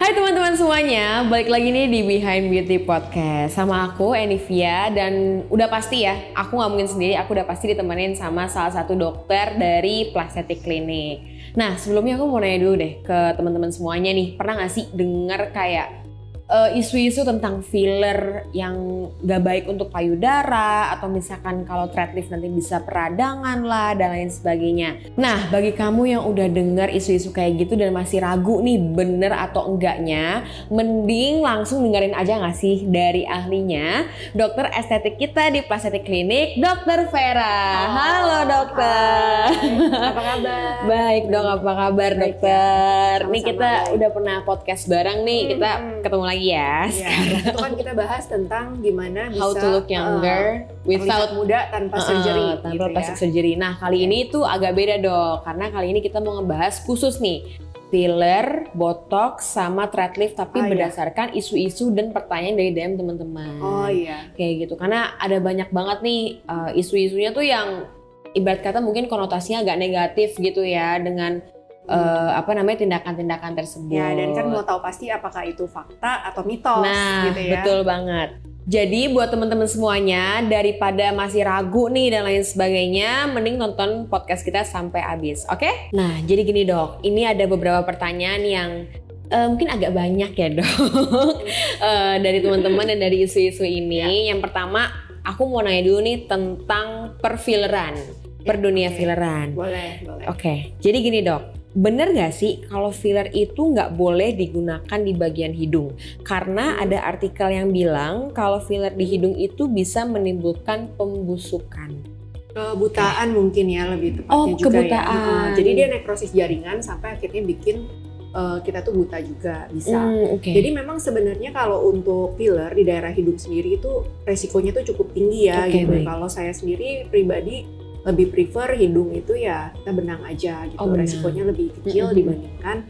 Hai teman-teman semuanya, balik lagi nih di Behind Beauty Podcast sama aku Enivia. Dan udah pasti ya, aku gak mungkin sendiri, aku udah pasti ditemenin sama salah satu dokter dari Plastetic Clinic. Nah sebelumnya aku mau nanya dulu deh ke teman-teman semuanya nih, pernah gak sih denger kayak isu-isu tentang filler yang gak baik untuk payudara, atau misalkan kalau thread lift nanti bisa peradangan lah dan lain sebagainya. Nah bagi kamu yang udah denger isu-isu kayak gitu dan masih ragu nih bener atau enggaknya, mending langsung dengerin aja gak sih dari ahlinya, dokter estetik kita di Plastetic Clinic, Dokter Vera. Halo dokter. Hai. Apa kabar? Baik dok, apa kabar dokter? Sama-sama, Nih kita baik. udah pernah podcast bareng nih, kita ketemu lagi ya. Ya, itu kan kita bahas tentang gimana bisa How to look younger without terlihat muda tanpa surgery, tanpa gitu plastic ya. surgery. Nah kali ini tuh agak beda dok, karena kali ini kita mau ngebahas khusus nih filler, botox, sama thread lift, tapi Iya. berdasarkan isu-isu dan pertanyaan dari DM teman-teman. Oh iya. Kayak gitu, karena ada banyak banget nih isu-isunya tuh yang ibarat kata mungkin konotasinya agak negatif gitu ya dengan tindakan-tindakan tersebut. Ya, dan kan mau tahu pasti apakah itu fakta atau mitos, Nah, gitu ya. betul banget. Jadi buat teman-teman semuanya, daripada masih ragu nih dan lain sebagainya, mending nonton podcast kita sampai habis, oke? Nah, jadi gini dok, ini ada beberapa pertanyaan yang mungkin agak banyak ya dok, dari teman-teman dan dari isu-isu ini. Yang pertama, aku mau nanya dulu nih tentang perfilleran, per dunia Oke. filleran. Boleh. Oke, jadi gini dok, bener gak sih kalau filler itu nggak boleh digunakan di bagian hidung? Karena ada artikel yang bilang kalau filler di hidung itu bisa menimbulkan pembusukan. Kebutaan mungkin ya lebih tepatnya Oh, juga kebutaan. ya. Jadi dia nekrosis jaringan sampai akhirnya bikin kita tuh buta juga bisa. Oke. Jadi memang sebenarnya kalau untuk filler di daerah hidung sendiri itu resikonya tuh cukup tinggi ya Oke, gitu. baik. Kalau saya sendiri pribadi lebih prefer hidung itu ya kita benang aja gitu. Oh, benang. Resikonya lebih kecil dibandingkan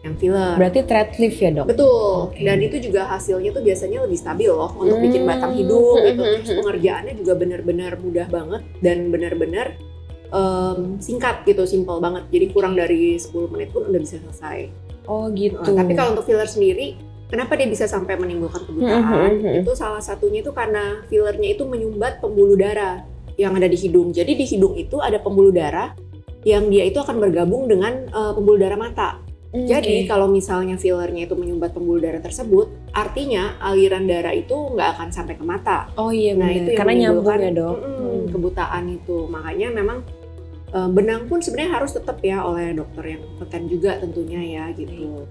yang filler. Berarti thread lift ya dok? Betul. Oke. Dan itu juga hasilnya tuh biasanya lebih stabil loh untuk bikin batang hidung gitu. Terus pengerjaannya juga benar-benar mudah banget dan benar-benar singkat gitu, simple banget. Jadi kurang dari 10 menit pun udah bisa selesai. Oh gitu. Tapi kalau untuk filler sendiri, kenapa dia bisa sampai menimbulkan kebutaan? Itu salah satunya itu karena fillernya itu menyumbat pembuluh darah yang ada di hidung. Jadi di hidung itu ada pembuluh darah yang dia itu akan bergabung dengan pembuluh darah mata. Jadi kalau misalnya fillernya itu menyumbat pembuluh darah tersebut, artinya aliran darah itu nggak akan sampai ke mata. Oh iya Nah benar. itu yang Karena nyambung menimbulkan ya dok. kebutaan itu. Makanya memang benang pun sebenarnya harus tetap ya oleh dokter yang kompeten juga tentunya ya gitu.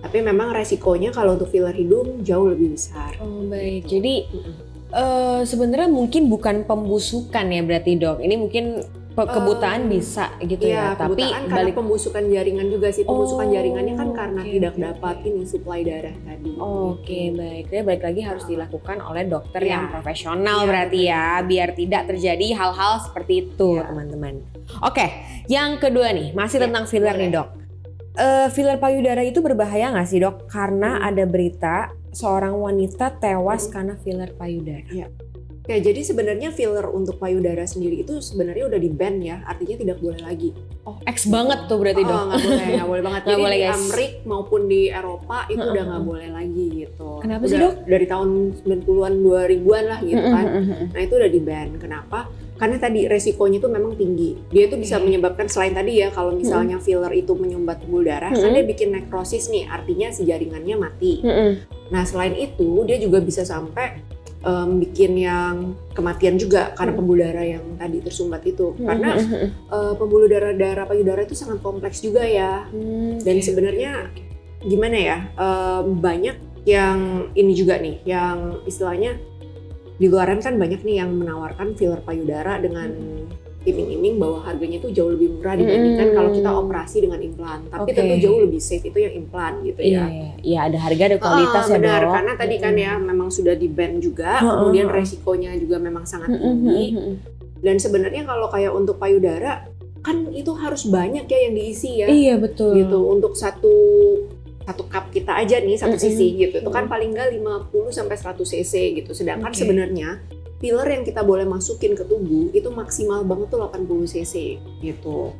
Tapi memang resikonya kalau untuk filler hidung jauh lebih besar. Oh baik. Jadi sebenarnya mungkin bukan pembusukan ya berarti dok. Ini mungkin kebutaan bisa gitu ya. Iya, Tapi kebutaan karena pembusukan jaringan juga sih. Pembusukan Oh, jaringannya kan karena oke, tidak oke, dapat ini suplai darah tadi. Oke, baik. Jadi balik lagi harus dilakukan oleh dokter Iya. yang profesional Iya, berarti betul. ya, biar tidak terjadi hal-hal seperti itu, Iya. teman-teman. Oke, yang kedua nih, masih Iya, tentang filler nih, boleh. dok. Filler payudara itu berbahaya nggak sih, dok? Karena ada berita seorang wanita tewas karena filler payudara. Ya, jadi sebenarnya filler untuk payudara sendiri itu sebenarnya udah di-ban ya, artinya tidak boleh lagi. Oh, X banget tuh berarti, dok. Nggak boleh banget. Nggak Jadi boleh, di guys. Amerika maupun di Eropa itu udah nggak boleh lagi gitu. Kenapa Udah sih, dok? Dari tahun 90-an, 2000-an lah gitu kan. Nah itu udah di-ban. Kenapa? Karena tadi resikonya itu memang tinggi. Dia itu bisa menyebabkan selain tadi ya, kalau misalnya filler itu menyumbat pembuluh darah, kan dia bikin nekrosis nih, artinya si jaringannya mati. Nah selain itu dia juga bisa sampai bikin yang kematian juga karena pembuluh darah yang tadi tersumbat itu. Karena pembuluh darah payudara itu sangat kompleks juga ya. Dan sebenarnya gimana ya, banyak yang ini juga nih, yang istilahnya di luaran kan banyak nih yang menawarkan filler payudara dengan iming-iming bahwa harganya itu jauh lebih murah dibandingkan kalau kita operasi dengan implan. Tapi Oke. tentu jauh lebih safe itu yang implan gitu ya. Iya, ada harga, ada kualitas ya, Benar, dok. karena tadi kan ya memang sudah di-ban juga, kemudian resikonya juga memang sangat tinggi. Dan sebenarnya kalau kayak untuk payudara kan itu harus banyak ya yang diisi ya. Iya betul. Gitu untuk satu cup kita aja nih, satu sisi gitu. Itu kan paling nggak 50 sampai 100 cc gitu. Sedangkan Oke. sebenarnya filler yang kita boleh masukin ke tubuh itu maksimal banget tuh 80 cc gitu.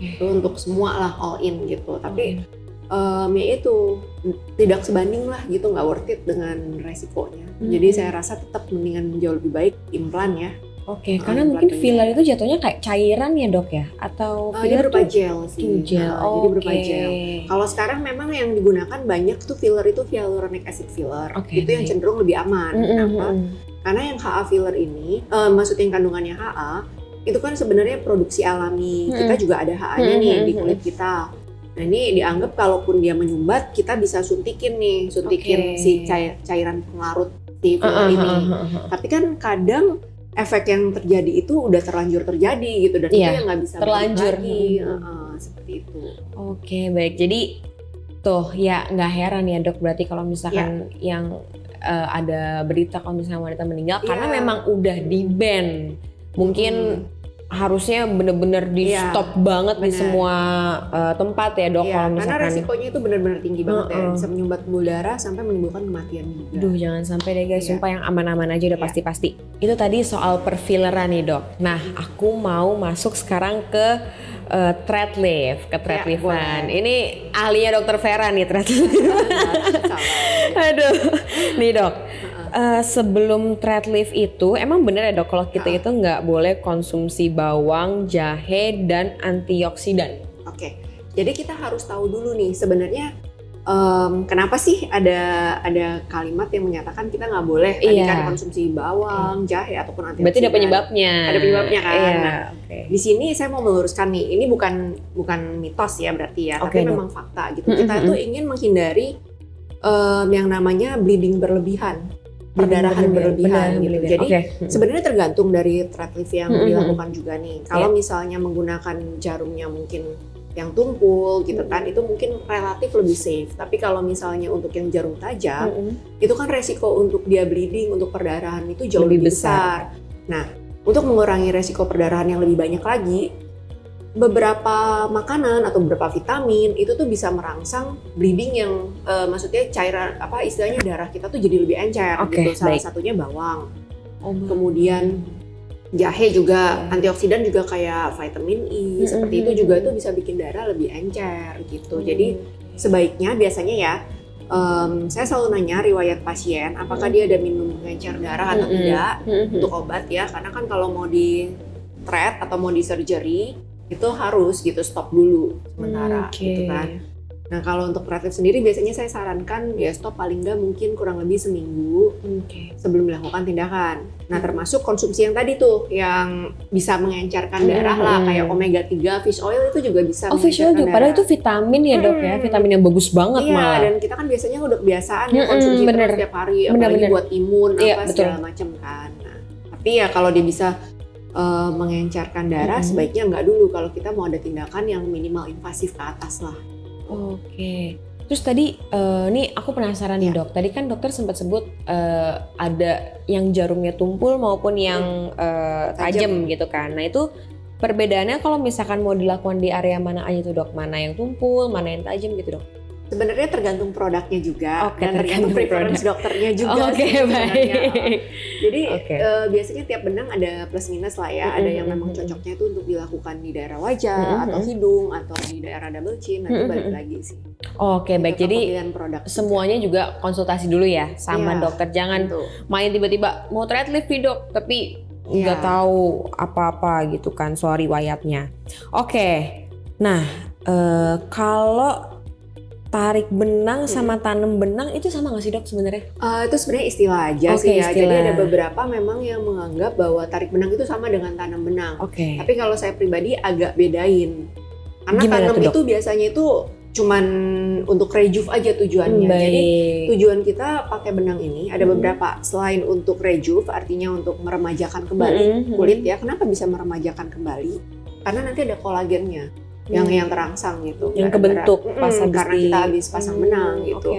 Itu untuk semua lah all in gitu. Tapi Ya itu tidak sebanding lah gitu, nggak worth it dengan resikonya. Jadi saya rasa tetap mendingan jauh lebih baik implan ya. Oke, karena mungkin filler itu jatuhnya kayak cairan ya dok ya? Atau filler berupa gel sih. Gel. Jadi berupa gel. Kalau sekarang memang yang digunakan banyak tuh filler itu hyaluronic acid filler. Itu yang cenderung lebih aman. Kenapa? Karena yang HA filler ini, maksudnya yang kandungannya HA, itu kan sebenarnya produksi alami. Kita juga ada HA-nya nih di kulit kita. Nah ini dianggap kalaupun dia menyumbat, kita bisa suntikin si cairan pengarut si filler ini. Tapi kan kadang efek yang terjadi itu udah terlanjur terjadi gitu, dan itu yang nggak bisa terlanjur lagi. Seperti itu. Oke, baik. Jadi tuh ya nggak heran ya dok, berarti kalau misalkan yang ada berita kalau misalnya wanita meninggal karena memang udah di-ban. Mungkin harusnya bener-bener di stop banget di semua tempat ya dok. Kalau misalkan karena resikonya itu bener-bener tinggi banget ya, bisa menyumbat pembuluh darah sampai menimbulkan kematian juga. Duh jangan sampai deh guys, sumpah yang aman-aman aja udah pasti-pasti. Itu tadi soal perfilleran nih dok. Nah aku mau masuk sekarang ke thread lift, ke thread liftan. Ini ahlinya dokter Vera nih thread lift. Aduh, nih dok. Sebelum thread lift itu emang bener ya dok kalau kita itu nggak boleh konsumsi bawang, jahe, dan antioksidan. Oke, jadi kita harus tahu dulu nih sebenarnya kenapa sih ada kalimat yang menyatakan kita nggak boleh kan konsumsi bawang, jahe ataupun antioksidan. Berarti ada penyebabnya. Ada penyebabnya kan. Nah, di sini saya mau meluruskan nih, ini bukan mitos ya berarti ya, tapi memang fakta gitu. Kita tuh ingin menghindari yang namanya bleeding berlebihan. Perdarahan berlebihan gitu. Jadi sebenarnya tergantung dari thread lift yang dilakukan juga nih. Kalau misalnya menggunakan jarumnya mungkin yang tumpul gitu kan, itu mungkin relatif lebih safe. Tapi kalau misalnya untuk yang jarum tajam, itu kan resiko untuk dia bleeding, untuk perdarahan itu jauh lebih besar. Nah, untuk mengurangi resiko perdarahan yang lebih banyak lagi, beberapa makanan atau beberapa vitamin itu tuh bisa merangsang bleeding yang maksudnya cairan istilahnya darah kita tuh jadi lebih encer gitu. Salah satunya bawang. Kemudian jahe juga, antioksidan juga kayak vitamin E seperti itu juga tuh bisa bikin darah lebih encer gitu. Jadi sebaiknya biasanya ya saya selalu nanya riwayat pasien apakah dia ada minum pengencer darah atau tidak untuk obat ya, karena kan kalau mau di thread atau mau di surgery itu harus gitu stop dulu sementara gitu kan. Nah kalau untuk thread lift sendiri biasanya saya sarankan ya stop paling nggak mungkin kurang lebih seminggu sebelum melakukan tindakan. Nah termasuk konsumsi yang tadi tuh yang bisa mengencerkan darah lah, kayak omega 3 fish oil itu juga bisa fish oil juga, padahal itu vitamin ya dok ya, vitamin yang bagus banget malah. Dan kita kan biasanya udah kebiasaan ya konsumsi terus setiap hari, apalagi buat imun segala macam kan. Nah, tapi ya kalau dia bisa mengencerkan darah sebaiknya nggak dulu kalau kita mau ada tindakan yang minimal invasif ke atas lah. Oke. Terus tadi nih aku penasaran nih dok. Tadi kan dokter sempat sebut ada yang jarumnya tumpul maupun yang tajam gitu kan. Nah itu perbedaannya kalau misalkan mau dilakukan di area mana aja tuh dok? Mana yang tumpul, mana yang tajam gitu dok? Sebenarnya tergantung produknya juga dan tergantung preference dokternya juga. Baik. Jadi biasanya tiap benang ada plus minus lah ya. Ada yang memang cocoknya itu untuk dilakukan di daerah wajah atau hidung atau di daerah double chin. Nanti balik lagi sih. Baik. Jadi semuanya juga konsultasi dulu ya sama dokter. Jangan main tiba-tiba mau thread lift nih dok, tapi nggak tahu apa-apa gitu kan soal riwayatnya. Nah kalau tarik benang sama tanam benang itu sama nggak sih dok sebenarnya? Itu sebenarnya istilah aja sih ya. Jadi ada beberapa memang yang menganggap bahwa tarik benang itu sama dengan tanam benang. Tapi kalau saya pribadi agak bedain. Karena tanam itu biasanya itu cuman untuk rejuve aja tujuannya. Jadi tujuan kita pakai benang ini ada beberapa. Selain untuk rejuve, artinya untuk meremajakan kembali kulit ya. Kenapa bisa meremajakan kembali? Karena nanti ada kolagennya yang terangsang gitu, yang kebentuk pas karena kita habis pasang benang gitu.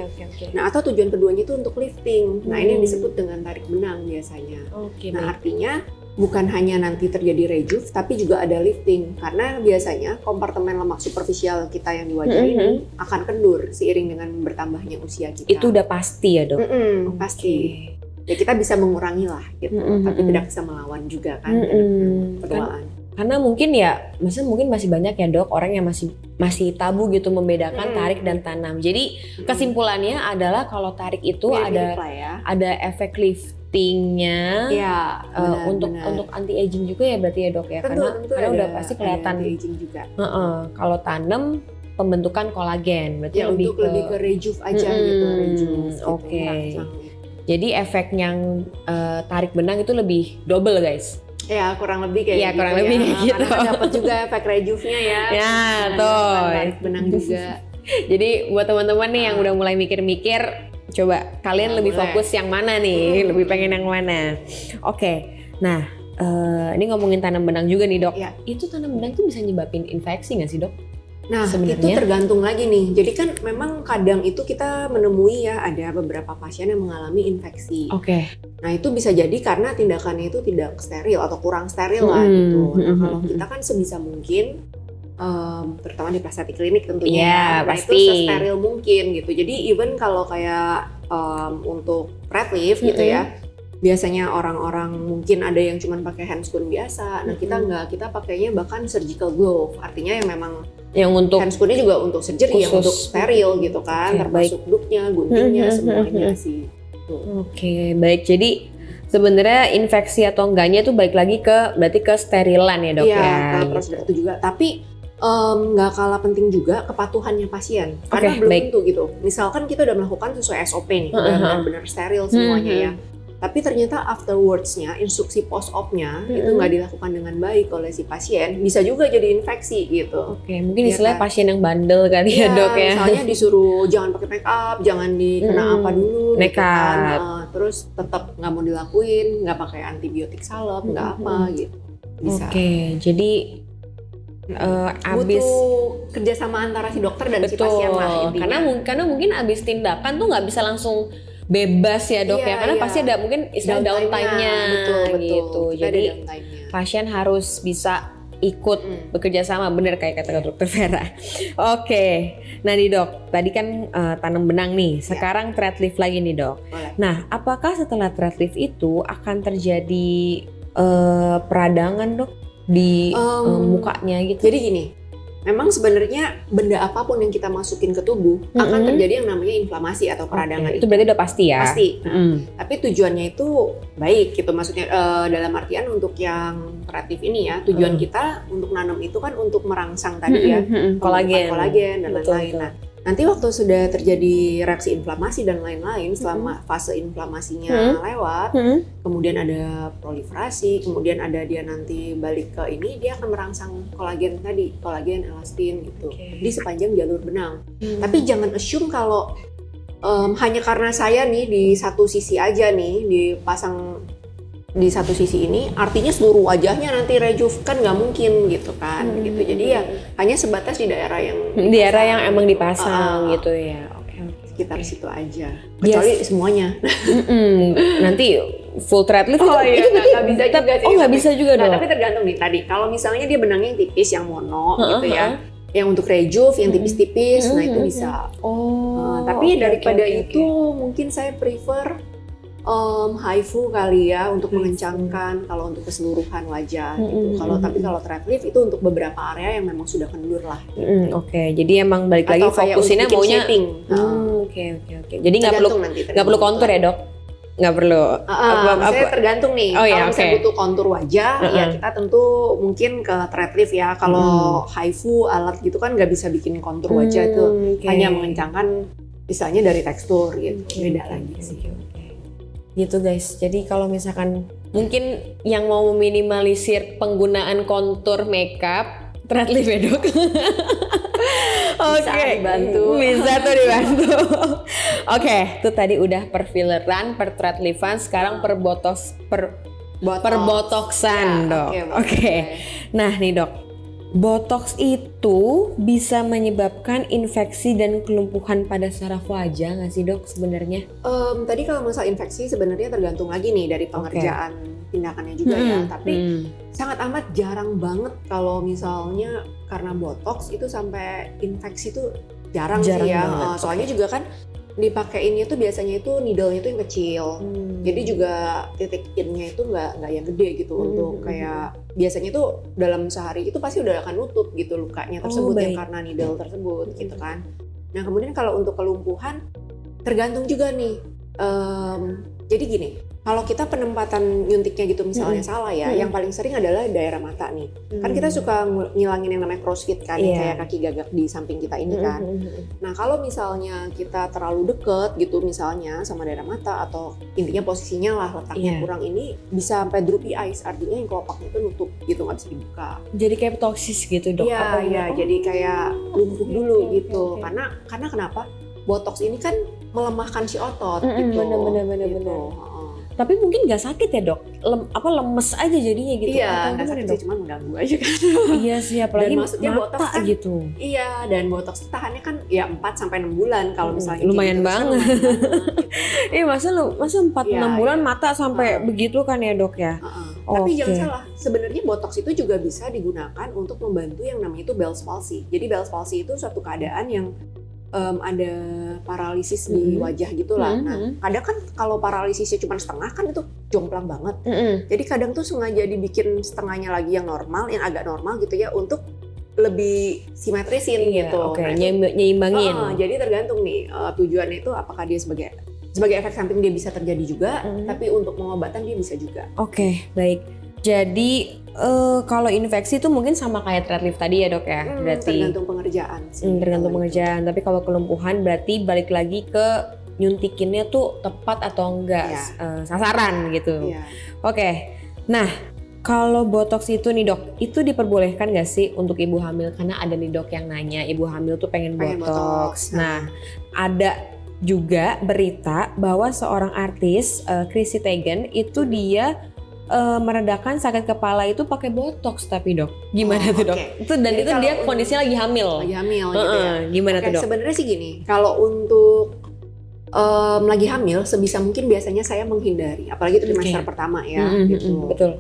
Nah atau tujuan keduanya itu untuk lifting. Nah ini yang disebut dengan tarik benang biasanya. Nah artinya bukan hanya nanti terjadi rejuve, tapi juga ada lifting karena biasanya kompartemen lemak superficial kita yang di wajah ini akan kendur seiring dengan bertambahnya usia kita. Itu udah pasti ya dok? Pasti. Ya kita bisa mengurangi lah gitu, tapi tidak bisa melawan juga kan penuaan. Karena mungkin ya, maksudnya mungkin masih banyak ya dok orang yang masih tabu gitu membedakan tarik dan tanam. Jadi kesimpulannya adalah kalau tarik itu ada efek liftingnya, ya, untuk anti aging juga ya berarti ya dok ya. Tentu karena udah pasti kelihatan anti aging juga. Kalau tanam pembentukan kolagen, berarti ya, lebih ke rejuve aja gitu, rejuve. Oke. Jadi efek yang tarik benang itu lebih double guys. Ya kurang lebih kayak gitu. Kurang lebih kayak gitu. Karena dapat juga efek rejuve-nya ya. Ya, tuh. Tarik benang juga. Jadi buat teman-teman nih yang udah mulai mikir-mikir, coba kalian lebih fokus yang mana nih? Lebih pengen yang mana? Oke. Nah, ini ngomongin tanam benang juga nih, Dok. Ya. Itu tanam benang tuh bisa nyebabin infeksi nggak sih, Dok? Nah, itu tergantung lagi nih. Jadi kan memang kadang itu kita menemui ya ada beberapa pasien yang mengalami infeksi. Oke. Nah, itu bisa jadi karena tindakannya itu tidak steril atau kurang steril lah gitu. Nah, kalau kita kan sebisa mungkin, terutama di plastik klinik tentunya, nah pasti. itu sesteril mungkin gitu. Jadi even kalau kayak untuk red lift gitu ya, biasanya orang-orang mungkin ada yang cuma pakai handscoon biasa. Nah, kita enggak, kita pakainya bahkan surgical glove. Artinya yang memang yang untuk handscoonnya juga untuk surgery, yang untuk steril gitu kan, termasuk dupnya, guntingnya, semuanya sih. Oke, baik. Jadi sebenarnya infeksi atau enggaknya itu balik lagi berarti ke sterilan ya dok ya. Iya, prosedur itu juga. Tapi nggak kalah penting juga kepatuhannya pasien. Karena belum tentu gitu. Misalkan kita udah melakukan sesuai SOP nih, udah benar-benar steril semuanya ya. Tapi ternyata afterwards-nya, instruksi post-op-nya itu nggak dilakukan dengan baik oleh si pasien, bisa juga jadi infeksi gitu. Oke, mungkin istilahnya pasien yang bandel kali ya dok ya. Misalnya disuruh jangan pakai make up, jangan dikena apa dulu, nekat. Gitu kan. Terus tetap nggak mau dilakuin, nggak pakai antibiotik salep, nggak apa gitu. Bisa. Oke, jadi abis butuh kerjasama antara si dokter dan si pasien lah intinya. Karena mungkin abis tindakan tuh nggak bisa langsung bebas ya dok ya, karena pasti ada mungkin istilah downtime-nya gitu. Jadi pasien harus bisa ikut bekerja sama, bener kayak kata dokter Vera. Oke, nah nih dok, tadi kan tanam benang nih, sekarang thread lift lagi nih dok. Nah, apakah setelah thread lift itu akan terjadi peradangan dok di mukanya gitu? Jadi gini, memang sebenarnya benda apapun yang kita masukin ke tubuh akan terjadi yang namanya inflamasi atau peradangan. Itu berarti udah pasti ya? Pasti. Tapi tujuannya itu baik gitu, maksudnya dalam artian untuk yang kreatif ini ya, tujuan kita untuk nanam itu kan untuk merangsang tadi ya, kolagen dan lain-lain. Nah, nanti waktu sudah terjadi reaksi inflamasi dan lain-lain, selama fase inflamasinya lewat, kemudian ada proliferasi, kemudian ada dia nanti balik ke ini, dia akan merangsang kolagen tadi, kolagen, elastin gitu, di sepanjang jalur benang. Tapi jangan assume kalau hanya karena saya nih di satu sisi aja nih dipasang di satu sisi ini, artinya seluruh wajahnya nanti rejuve, kan nggak mungkin gitu kan, gitu. Jadi ya hanya sebatas di daerah yang emang dipasang gitu ya. Sekitar situ aja, kecuali semuanya. Nanti full thread lift itu nggak bisa juga sih. Nggak bisa juga dong. Tapi tergantung nih tadi. Kalau misalnya dia benangnya yang tipis, yang mono gitu ya, yang untuk rejuve, yang tipis-tipis, nah itu bisa. Tapi daripada itu mungkin saya prefer HIFU kali ya, untuk mengencangkan kalau untuk keseluruhan wajah gitu. Tapi kalau thread lift itu untuk beberapa area yang memang sudah kendur lah. Oke, jadi emang balik lagi fokusinnya maunya. Oke. Jadi nggak perlu kontur ya dok? Nggak perlu. Saya tergantung nih. Kalau misalnya butuh kontur wajah, ya kita tentu mungkin ke thread lift ya. Kalau HIFU alat gitu kan nggak bisa bikin kontur wajah itu, hanya mengencangkan misalnya dari tekstur gitu. Beda lagi sih. Gitu guys, jadi kalau misalkan mungkin yang mau meminimalisir penggunaan kontur makeup, thread lift ya dok. Bisa tuh dibantu. Oke, itu tadi udah per filleran, per thread liftan, sekarang per botoxan dok. Oke. Nah nih dok, botox itu bisa menyebabkan infeksi dan kelumpuhan pada saraf wajah nggak sih dok sebenarnya? Tadi kalau masalah infeksi sebenarnya tergantung lagi nih dari pengerjaan tindakannya juga ya. Tapi sangat amat jarang banget kalau misalnya karena botox itu sampai infeksi itu jarang sih ya. Soalnya juga kan dipakainya itu biasanya itu needle-nya itu yang kecil. Jadi juga titik in-nya itu nggak yang gede gitu untuk kayak biasanya itu dalam sehari itu pasti udah akan nutup gitu lukanya tersebut yang karena needle tersebut gitu kan. Nah kemudian kalau untuk kelumpuhan tergantung juga nih. Jadi gini, kalau kita penempatan nyuntiknya gitu misalnya salah ya, yang paling sering adalah daerah mata nih. Kan kita suka ngilangin yang namanya crossfit kan, yang kayak kaki gagak di samping kita ini kan. Nah kalau misalnya kita terlalu deket gitu misalnya sama daerah mata atau intinya posisinya lah letaknya kurang ini bisa sampai droopy eyes, artinya yang kelopaknya itu nutup gitu, nggak bisa dibuka. Jadi kayak toksis gitu dok? Iya, jadi kayak lumpuh dulu gitu. Karena kenapa? Botox ini kan melemahkan si otot gitu. Bener. Tapi mungkin nggak sakit ya dok? Lemes aja jadinya gitu? Iya, nggak sakit sih, cuma mengganggu aja kan. Iya sih, apalagi dan maksudnya mata botox kan, gitu. Iya, dan botox tahannya kan ya 4-6 bulan kalau misalnya lumayan gitu, banget. Iya masa 4-6 bulan mata sampai begitu kan ya dok ya? Tapi jangan salah, sebenarnya botox itu juga bisa digunakan untuk membantu yang namanya itu Bell's palsy. Jadi Bell's palsy itu suatu keadaan yang ada paralisis di wajah gitulah. Nah, kadang kan kalau paralisisnya cuma setengah kan itu jomplang banget. Jadi kadang tuh sengaja dibikin setengahnya lagi yang normal, yang agak normal gitu ya, untuk lebih simetrisin gitu. Nyimbangin. Jadi tergantung nih tujuannya itu apakah dia sebagai efek samping dia bisa terjadi juga, tapi untuk pengobatan dia bisa juga. Baik. Jadi kalau infeksi itu mungkin sama kayak thread lift tadi ya dok ya? Berarti tergantung pengerjaan sih. Tergantung pengerjaan. Tapi kalau kelumpuhan berarti balik lagi ke nyuntikinnya tuh tepat atau enggak sasaran gitu. Nah kalau botox itu nih dok, itu diperbolehkan nggak sih untuk ibu hamil? Karena ada nih dok yang nanya ibu hamil tuh pengen botox. Nah ada juga berita bahwa seorang artis Chrissy Teigen itu dia meredakan sakit kepala itu pakai botox tapi dok, gimana tuh dok? Itu dan jadi itu dia kondisinya lagi hamil gitu ya. Gimana tuh dok? Sebenarnya sih gini, kalau untuk lagi hamil sebisa mungkin biasanya saya menghindari, apalagi trimester pertama ya gitu. Betul.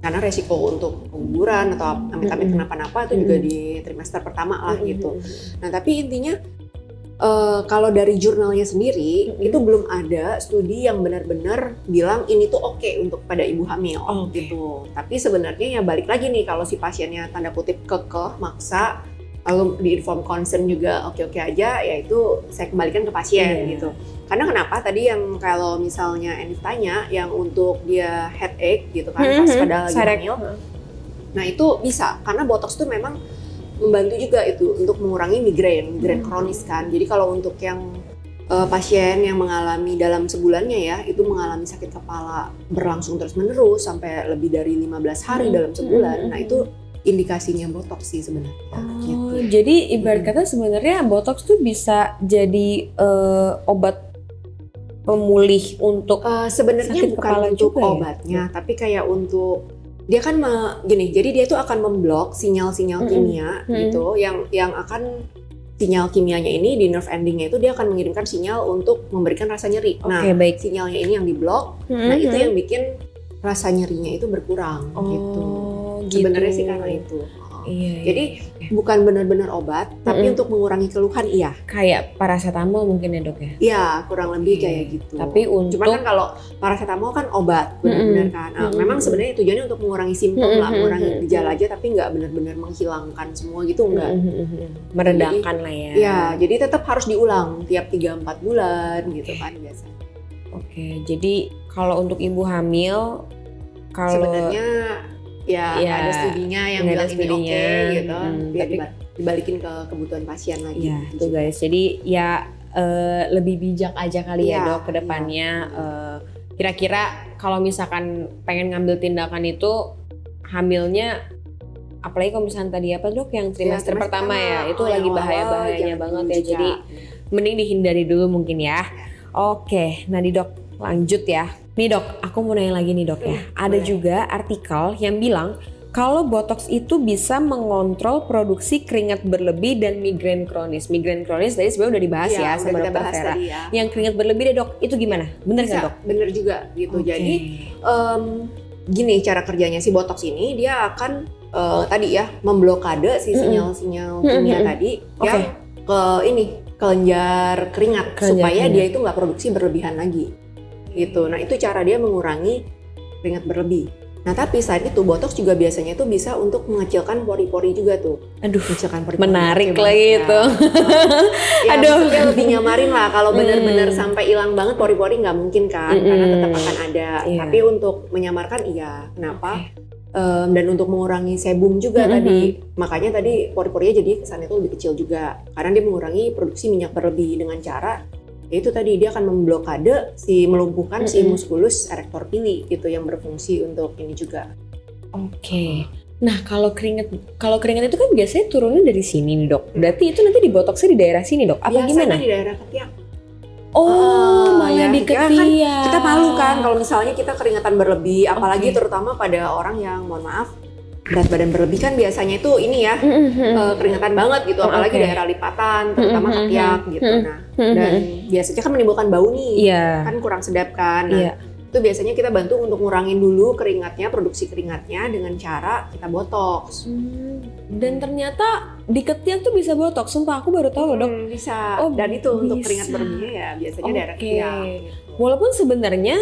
Karena resiko untuk keguguran atau amit-amit kenapa-napa itu juga di trimester pertama lah gitu. Nah tapi intinya kalau dari jurnalnya sendiri itu belum ada studi yang benar-benar bilang ini tuh oke untuk pada ibu hamil gitu. Tapi sebenarnya ya balik lagi nih, kalau si pasiennya tanda kutip kekeh maksa lalu di inform consent juga oke aja, ya itu saya kembalikan ke pasien gitu. Karena kenapa tadi yang kalau misalnya Enif tanya yang untuk dia headache gitu kan pas pada lagi hamil, nah itu bisa karena botox tuh memang membantu juga itu untuk mengurangi migrain kronis kan. Jadi kalau untuk yang pasien yang mengalami dalam sebulannya ya, itu mengalami sakit kepala berlangsung terus-menerus sampai lebih dari 15 hari dalam sebulan. Nah itu indikasinya botox sih sebenarnya. Gitu. Jadi ibarat kata sebenarnya botox tuh bisa jadi obat pemulih untuk sebenarnya bukan untuk juga obatnya, tapi kayak untuk dia kan gini, jadi dia tuh akan memblok sinyal-sinyal kimia gitu yang akan sinyal kimianya ini di nerve endingnya itu dia akan mengirimkan sinyal untuk memberikan rasa nyeri. Sinyalnya ini yang diblok, nah itu yang bikin rasa nyerinya itu berkurang gitu. Sebenarnya sih karena itu. Jadi bukan benar-benar obat, tapi untuk mengurangi keluhan iya. Kayak paracetamol mungkin ya dok ya? Iya, kurang lebih kayak gitu. Tapi cuman kan kalau paracetamol kan obat, benar-benar kan. Memang sebenarnya tujuannya untuk mengurangi simptom lah, mengurangi gejala aja, tapi nggak benar-benar menghilangkan semua gitu, enggak. Meredakan lah ya. Iya, jadi tetap harus diulang tiap 3-4 bulan gitu kan biasanya. Jadi kalau untuk ibu hamil, kalau sebenarnya ya ada studinya yang bilang ini oke gitu, tapi dibalikin ke kebutuhan pasien lagi. Gitu guys, jadi ya lebih bijak aja kali ya dok ke depannya. Kira-kira kalau misalkan pengen ngambil tindakan itu hamilnya, apalagi kalau misalkan tadi apa dok yang trimester pertama ya, itu lagi bahaya-bahayanya banget ya. Jadi mending dihindari dulu mungkin ya. Nah di dok lanjut ya. Nih dok, aku mau nanya lagi nih dok ya. Ada juga artikel yang bilang kalau botox itu bisa mengontrol produksi keringat berlebih dan migrain kronis. Migrain kronis tadi sebenarnya udah dibahas ya sama dokter Vera. Yang keringat berlebih deh dok, itu gimana? Bener nggak dok? Bener juga gitu. Jadi gini cara kerjanya si botox ini, dia akan tadi ya memblokade si sinyal-sinyal kimia tadi yang ke ini kelenjar keringat supaya dia itu nggak produksi berlebihan lagi gitu. Nah itu cara dia mengurangi keringat berlebih. Nah tapi selain itu botox juga biasanya itu bisa untuk mengecilkan pori-pori juga tuh. Aduh, mengecilkan pori-pori. Menarik lagi itu. Ya, aduh, maksudnya lebih nyamarin lah. Kalau benar-benar sampai hilang banget pori-pori nggak mungkin kan, karena tetap akan ada. Tapi untuk menyamarkan iya. Kenapa? Dan untuk mengurangi sebum juga tadi, makanya tadi pori-porinya jadi kesannya itu lebih kecil juga. Karena dia mengurangi produksi minyak berlebih dengan cara yaitu tadi dia akan memblokade melumpuhkan si musculus erector pili gitu yang berfungsi untuk ini juga. Oke. Nah kalau keringat itu kan biasanya turunnya dari sini nih dok. Berarti itu nanti dibotoksnya di daerah sini dok? Apa biasanya gimana? Di daerah ketiak. Malah ya, di ketiak. Kan kita malu kan kalau misalnya kita keringatan berlebih, apalagi terutama pada orang yang mohon maaf berat badan berlebih kan biasanya itu ini ya keringatan banget gitu, apalagi daerah lipatan, terutama ketiak gitu. Nah dan biasanya kan menimbulkan bau nih, kan kurang sedap kan. Nah, itu biasanya kita bantu untuk ngurangin dulu keringatnya, produksi keringatnya dengan cara kita botox. Dan ternyata di ketiak tuh bisa botox, sumpah aku baru tahu dok. Bisa. Dan itu untuk keringat berlebihnya ya biasanya daerah ketiak. Gitu. Walaupun sebenarnya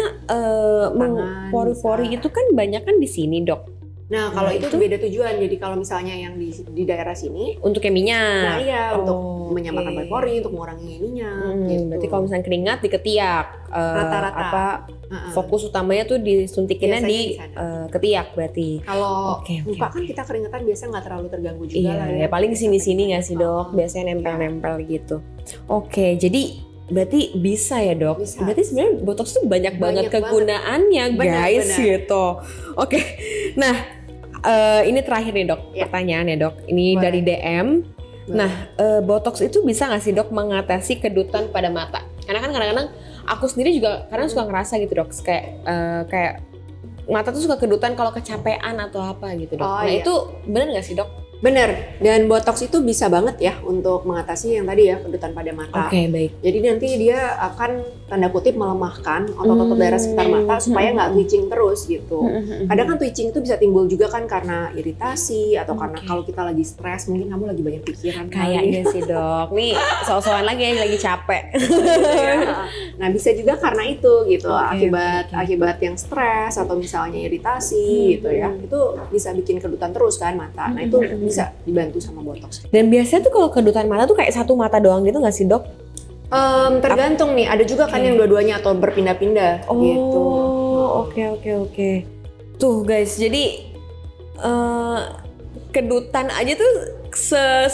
pori-pori itu kan banyak kan di sini dok. Nah kalau itu beda tujuan, jadi kalau misalnya yang di daerah sini untuk yang minyak. Nah iya, untuk menyamarkan pori-pori, untuk mengurangi minyak gitu. Berarti kalau misalnya keringat di ketiak, rata-rata fokus utamanya tuh disuntikinnya di ketiak berarti. Kalau muka kan kita keringatan biasa nggak terlalu terganggu juga lah ya. Paling sini-sini nggak sih dok, biasanya nempel-nempel gitu. Oke, jadi berarti bisa ya dok? Bisa. Berarti sebenarnya botox tuh banyak banget kegunaannya guys gitu. Oke, nah ini terakhir nih dok, pertanyaannya dok. Ini dari DM. Nah, botox itu bisa nggak sih dok mengatasi kedutan pada mata? Karena kan kadang-kadang aku sendiri juga kadang suka ngerasa gitu dok, kayak mata tuh suka kedutan kalau kecapean atau apa gitu dok. Itu benar nggak sih dok? Bener, dan botox itu bisa banget ya untuk mengatasi yang tadi ya kedutan pada mata. Oke, baik. Jadi nanti dia akan tanda kutip melemahkan otot-otot daerah sekitar mata supaya nggak twitching terus gitu. Kadang kan twitching itu bisa timbul juga kan karena iritasi atau karena kalau kita lagi stres, mungkin kamu lagi banyak pikiran. Kayaknya sih dok, nih so-soan lagi capek. Nah bisa juga karena itu gitu, akibat yang stres atau misalnya iritasi gitu ya, itu bisa bikin kedutan terus kan mata. Nah itu bisa dibantu sama botox. Dan biasanya tuh kalau kedutan mata tuh kayak satu mata doang gitu nggak sih dok? Tergantung nih, ada juga kan yang dua-duanya atau berpindah-pindah gitu. Oke. Tuh guys, jadi kedutan aja tuh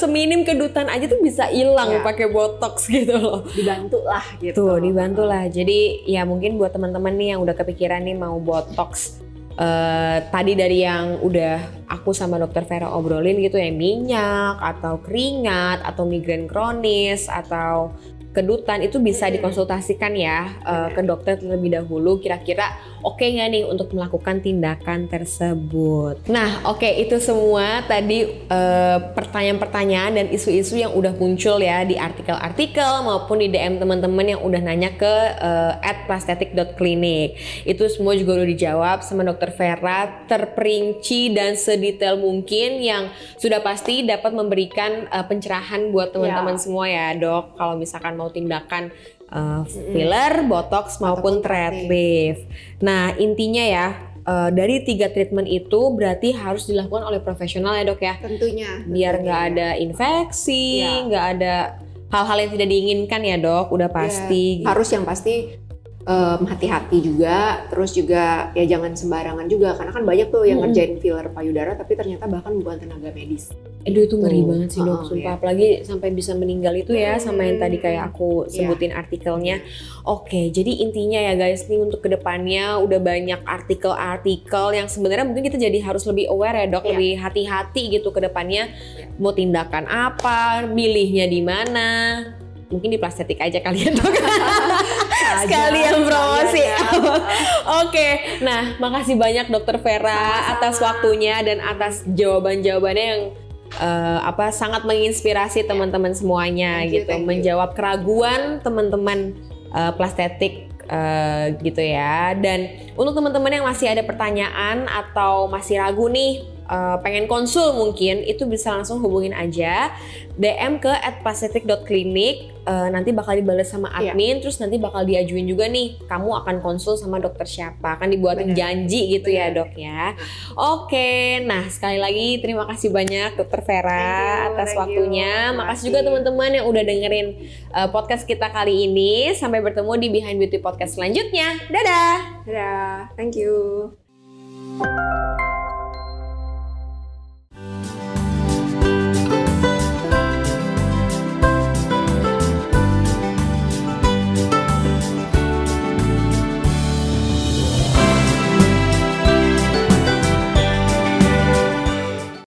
seminim kedutan aja tuh bisa hilang pakai botox gitu loh. Dibantu lah gitu. Tuh dibantu lah. Jadi ya mungkin buat teman-teman nih yang udah kepikiran nih mau botox. Tadi dari yang udah aku sama dokter Vera obrolin gitu ya, minyak atau keringat atau migrain kronis atau kedutan itu bisa dikonsultasikan ya ke dokter terlebih dahulu kira-kira oke nggak nih untuk melakukan tindakan tersebut. Nah oke, itu semua tadi pertanyaan-pertanyaan dan isu-isu yang udah muncul ya di artikel-artikel maupun di DM teman-teman yang udah nanya ke @plastetic.clinic. Itu semua juga udah dijawab sama dokter Vera terperinci dan sedetail mungkin yang sudah pasti dapat memberikan pencerahan buat teman-teman semua ya dok. Kalau misalkan mau tindakan filler, botox maupun thread lift. Nah intinya ya dari 3 treatment itu berarti harus dilakukan oleh profesional ya dok ya. Tentunya. Biar nggak ada infeksi, nggak ada hal-hal yang tidak diinginkan ya dok. Udah pasti. Gitu. Harus yang pasti hati-hati juga, terus juga ya jangan sembarangan juga karena kan banyak tuh yang ngerjain filler payudara tapi ternyata bahkan bukan tenaga medis. Aduh itu ngeri banget sih dok, sumpah. Apalagi sampai bisa meninggal itu ya sama yang tadi kayak aku sebutin artikelnya. Oke, jadi intinya ya guys nih untuk kedepannya udah banyak artikel-artikel yang sebenarnya mungkin kita jadi harus lebih aware ya dok, lebih hati-hati gitu kedepannya mau tindakan apa, milihnya di mana. Mungkin di Plastetic aja kalian dok. Sekalian promosi. Oke, nah makasih banyak dokter Vera atas waktunya dan atas jawaban-jawabannya yang sangat menginspirasi teman-teman semuanya gitu. Menjawab keraguan teman-teman Plastetic gitu ya. Dan untuk teman-teman yang masih ada pertanyaan atau masih ragu nih pengen konsul mungkin, itu bisa langsung hubungin aja DM ke @plastetik.clinic. Nanti bakal dibales sama admin, terus nanti bakal diajuin juga nih, kamu akan konsul sama dokter siapa, akan dibuatin janji gitu ya dok ya. Oke, nah sekali lagi terima kasih banyak dokter Vera atas waktunya. Makasih juga teman-teman yang udah dengerin podcast kita kali ini. Sampai bertemu di Behind Beauty Podcast selanjutnya. Dadah. Dadah, thank you.